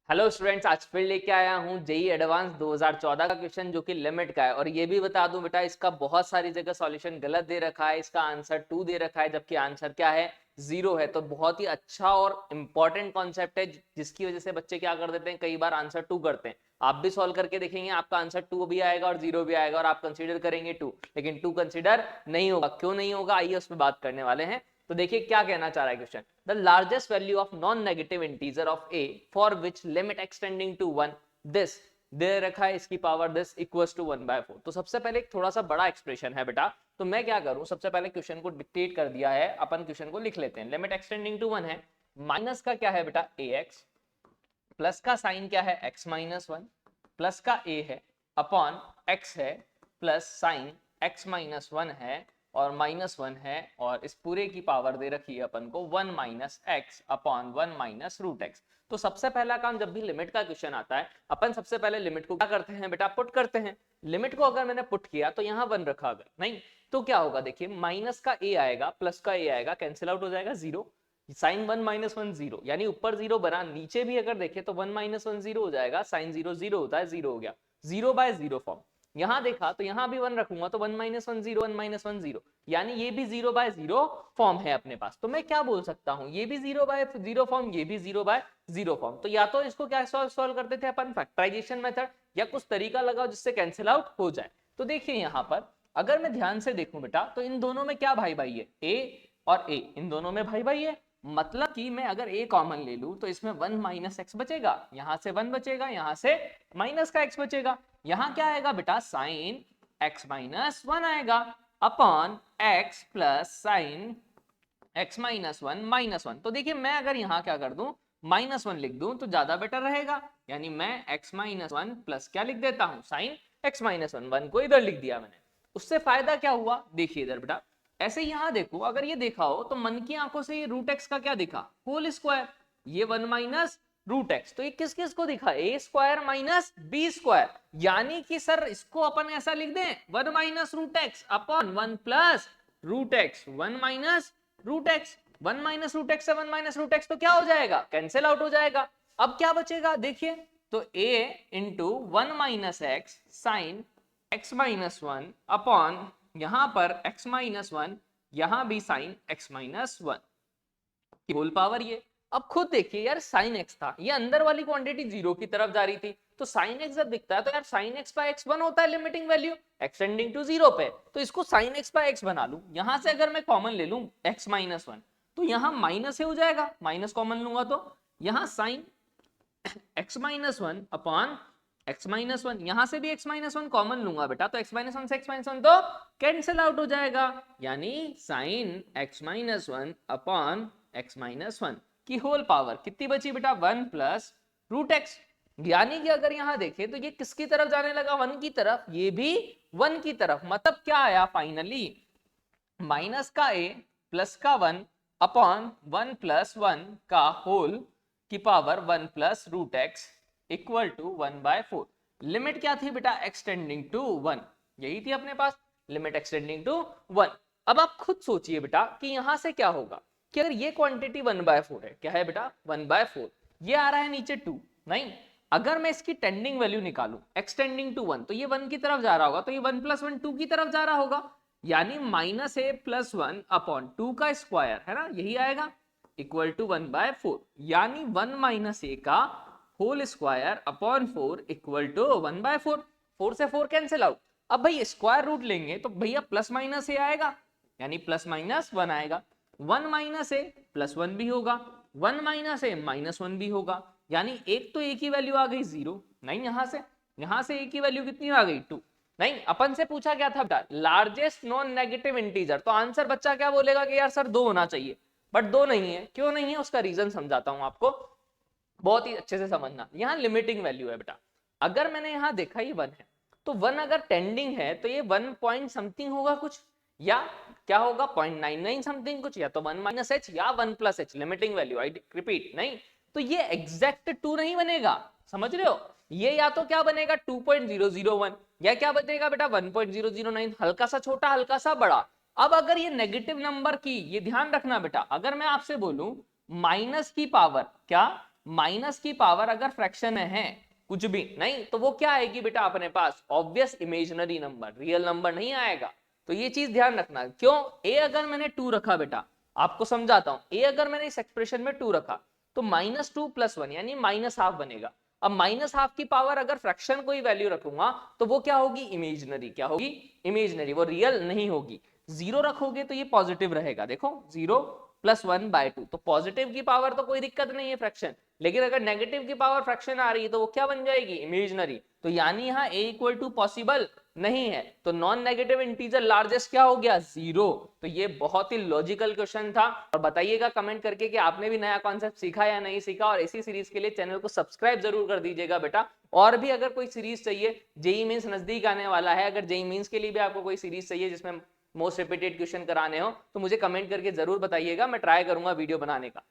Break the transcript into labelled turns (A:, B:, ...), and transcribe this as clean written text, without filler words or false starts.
A: Hello students, आज फिर लेके आया हूँ जेई एडवांस 2014 का क्वेश्चन जो कि लिमिट का है। और ये भी बता दूं बेटा, इसका बहुत सारी जगह सॉल्यूशन गलत दे रखा है। इसका आंसर 2 दे रखा है जबकि आंसर क्या है, 0 है। तो बहुत ही अच्छा और इंपॉर्टेंट कॉन्सेप्ट है जिसकी वजह से बच्चे क्या कर देते हैं, कई बार आंसर 2 करते हैं। आप भी सॉल्व करके देखेंगे, आपका आंसर 2 भी आएगा और 0 भी आएगा और आप कंसीडर करेंगे 2, लेकिन 2 कंसीडर नहीं होगा। क्यों नहीं होगा, आइए उस पर बात करने वाले हैं। तो देखिए क्या कहना चाह रहा है question. The largest value of non negative integer of a for which limit extending to 1 this दे रखा है, इसकी पावर दिस इक्वल्स टू 1/4। तो सबसे पहले एक थोड़ा सा बड़ा एक्सप्रेशन है बेटा, तो मैं क्या करूं, सबसे पहले क्वेश्चन को डिक्टेट कर दिया है, अपन क्वेश्चन को लिख लेते हैं। लिमिट एक्सटेंडिंग टू 1 है, माइनस का क्या है बेटा ax, प्लस का साइन क्या है x-1, प्लस का a है अपॉन x है, प्लस साइन x-1 है और -1 है, और इस पूरे की पावर दे रखी है अपन को 1 minus x upon 1 minus root x. तो सबसे पहला काम, जब भी लिमिट का क्वेश्चन आता है, अपन सबसे पहले लिमिट को क्या करते हैं बेटा, पुट करते हैं। लिमिट को अगर मैंने पुट किया तो यहाँ 1 रखा, अगर नहीं तो क्या होगा, देखिए माइनस का a आएगा, प्लस का a आएगा, कैंसिल आउट हो जाएगा, 0। साइन 1 माइनस 1 0, यानी ऊपर 0 बना, नीचे भी अगर देखे तो 1 माइनस 1 0 हो जाएगा, साइन 0 0 होता है, 0 हो गया, 0/0 फॉर्म। यहाँ देखा तो यहाँ भी 1 रखूंगा तो 1 माइनस 1 0, 1 माइनस 1 0, यानी ये भी 0/0 फॉर्म है अपने पास। तो मैं क्या बोल सकता हूँ, ये भी 0/0 फॉर्म, ये भी 0/0 फॉर्म। तो या तो इसको क्या सॉल्व करते थे अपन, फैक्टराइजेशन मेथड, या कुछ तरीका लगाओ जिससे कैंसिल आउट हो जाए। तो देखिए यहाँ पर अगर मैं ध्यान से देखूं बेटा, तो इन दोनों में क्या भाई भाई है, a और a, इन दोनों में भाई भाई है। मतलब कि मैं अगर a कॉमन ले लूं तो इसमें 1 माइनस एक्स बचेगा, यहां से 1 बचेगा, यहां से माइनस का x बचेगा। यहां क्या आएगा बेटा, साइन x-1 आएगा upon x plus sign x-1 -1। तो देखिए मैं अगर यहां क्या कर दूं, -1 लिख दूं तो ज्यादा बेटर रहेगा, यानी मैं x-1 प्लस क्या लिख देता हूं, साइन x-1, 1 को इधर लिख दिया मैंने। उससे फायदा क्या हुआ, देखिए इधर बेटा, ऐसे यहां देखो, अगर ये देखा हो तो मन की आंखों से ये रूट एक्स का क्या दिखा, होल स्क्वायर, ये 1 माइनस रूट एक्स, तो ये किस किस को दिखा, a square minus b square. यानी कि सर इसको अपन ऐसा लिख दें, 1 minus root x upon 1 plus root x, 1 minus root x, 1 minus root x से 1 माइनस रूट एक्स तो क्या हो जाएगा, कैंसिल आउट हो जाएगा। अब क्या बचेगा देखिए, तो a into 1 minus x sine x-1 upon यहां पर x-1, यहां भी साइन x-1 की होल पावर ये। अब खुद देखिए यार, साइन x था, ये अंदर वाली क्वांटिटी 0 की तरफ जा रही थी, तो साइन x जब दिखता है तो यार साइन x बाय x 1 होता है, लिमिटिंग वैल्यू एक्सटेंडिंग टू 0 पे। तो इसको साइन x बाय x बना लूं, यहां से अगर मैं कॉमन ले लूं x-1, तो यहां माइनस हो जाएगा, माइनस कॉमन लूंगा तो यहां साइन x-1 अपॉन x-1, यहां से भी x-1 कॉमन लूंगा बेटा, तो x-1 से x-1 तो कैंसिल आउट हो जाएगा, यानी साइन x-1 अपॉन x-1 की होल पावर कितनी बची बेटा, 1 प्लस रूट एक्स। यानी कि अगर यहां देखें तो ये किसकी तरफ जाने लगा, 1 की तरफ, ये भी 1 की तरफ। मतलब क्या आया फाइनली, माइनस का a प्लस का 1 अपॉन 1 प्लस 1 का होल की power 1 plus root x equal to 1/4। Limit क्या थी बेटा, एक्सटेंडिंग टू 1, यही थी अपने पास, लिमिट एक्सटेंडिंग टू 1। अब आप खुद सोचिए बेटा कि यहां से क्या होगा, कि अगर ये क्वांटिटी 1/4 है, क्या है बेटा 1/4, ये आ रहा है नीचे 2, नहीं, अगर मैं इसकी टेंडिंग वैल्यू निकालूं एक्सटेंडिंग टू 1, तो ये 1 की तरफ जा रहा होगा, तो ये 1 प्लस 1 2 की तरफ जा रहा होगा, यानी माइनस ए प्लस 1 अपॉन 2 का स्क्वायर है ना, यही आएगा, इक्वल टू 1/4, यानी 1 माइनस ए का whole square upon 4 equal to 1/4। 4 से 4 कैंसिल आउट। अब भाई स्क्वायर रूट लेंगे तो भैया प्लस माइनस ए आएगा, यानी प्लस माइनस 1 आएगा, 1 माइनस ए प्लस 1 भी होगा, 1 माइनस ए माइनस 1 भी होगा, यानी एक तो ए की वैल्यू आ गई 0, नहीं, यहां से ए की वैल्यू कितनी आ गई 2। नहीं, अपन से पूछा क्या था, लार्जेस्ट नॉन नेगेटिव इंटीजर, तो आंसर बच्चा क्या बोलेगा कि यार सर 2 होना चाहिए, बट 2 नहीं है। क्यों नहीं है, उसका रीजन समझाता हूं आपको, बहुत ही अच्छे से समझना। यहाँ लिमिटिंग वैल्यू है बेटा, अगर मैंने यहाँ देखा ये 1 है, तो 1 अगर टेंडिंग है तो ये 1 पॉइंट समथिंग होगा कुछ, या क्या होगा 0.99 समथिंग कुछ, या तो 1 माइनस एच या 1 plus H, limiting value, I repeat, नहीं तो ये एग्जैक्ट 2 नहीं बनेगा, समझ रहे हो, ये या तो क्या बनेगा 2.001, या क्या बनेगा बेटा 1.009, हल्का सा छोटा हल्का सा बड़ा। अब अगर ये नेगेटिव नंबर की, ये ध्यान रखना बेटा, अगर मैं आपसे बोलूं माइनस की पावर क्या माइनस की पावर अगर फ्रैक्शन में है कुछ भी नहीं तो वो क्या आएगी बेटा अपने पास, obvious imaginary number, real number नहीं आएगा। तो ये चीज ध्यान रखना। क्यों, ए अगर मैंने 2 रखा बेटा, आपको समझाता हूं, ए अगर मैंने इस एक्सप्रेशन में 2 रखा तो -2 + 1 यानी -½ बनेगा। अब -½ की पावर अगर फ्रैक्शन कोई वैल्यू रखूंगा तो वो क्या होगी, इमेजिनरी। क्या होगी, इमेजिनरी, वो रियल नहीं होगी। 0 रखोगे तो ये पॉजिटिव रहेगा, देखो 0 + 1/2, तो पॉजिटिव की पावर तो कोई दिक्कत नहीं है फ्रैक्शन, लेकिन अगर नेगेटिव की पावर फ्रैक्शन आ रही है तो वो क्या बन जाएगी, इमेजिनरी। तो यानी यहाँ a = पॉसिबल नहीं है, तो नॉन नेगेटिव इंटीजर लार्जेस्ट क्या हो गया, 0। तो ये बहुत ही लॉजिकल क्वेश्चन था। और बताइएगा कमेंट करके कि आपने भी नया कॉन्सेप्ट सीखा या नहीं सीखा, और इसी सीरीज के लिए चैनल को सब्सक्राइब जरूर कर दीजिएगा बेटा। और भी अगर कोई सीरीज चाहिए, जेई मेंस नजदीक आने वाला है, अगर जेई मेंस के लिए भी आपको कोई सीरीज चाहिए जिसमें मोस्ट रिपीटेड क्वेश्चन कराने हो तो मुझे कमेंट करके जरूर बताइएगा, मैं ट्राई करूंगा वीडियो बनाने का।